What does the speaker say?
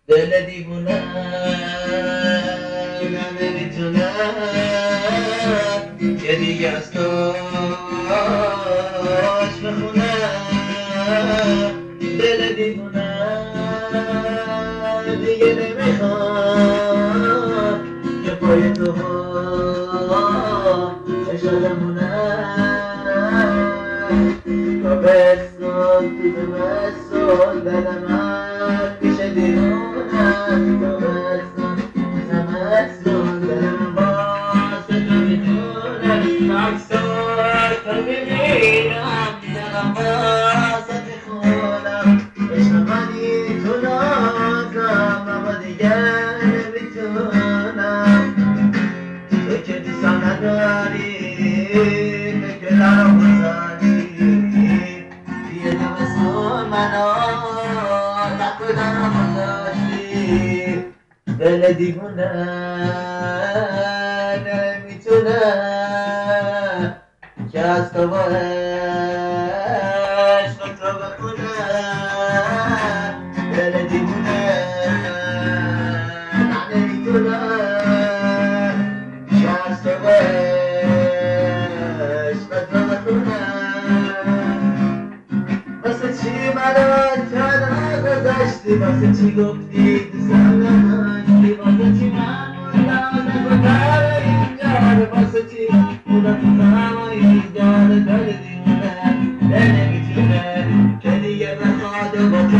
دل دیوونه نمیتونه یه دیگه از تو عشق بخونه. دل دیوونه دیگه نمیخواد که پای تو چشمونه. تابستون تو زمستون دل من پیش دیوونه. تابستون تو زمستون دل من واسه تو میدونه. عکسات تو میبینم دلم واسه میخونم. عشق منی تو نازم اما دیگه نمیتونم. تو که دوستم نداری تو که درم بزنی یه زمستون منو نکنم داشتی. دل دیوونه نمیتونه که از تو با عشق تو بخونه. دل دیوونه نمیتونه که از تو با عشق تو بخونه. واسه چی منو تنها گذاشتی؟ واسه چی گفتی دوستم نداشتی؟ واسه چی من موندم نگذار اینجا؟ واسه چی موندم تو هوای بیدار؟ دل دیوونه دل نمیتونه که دیگه بخواد و با تو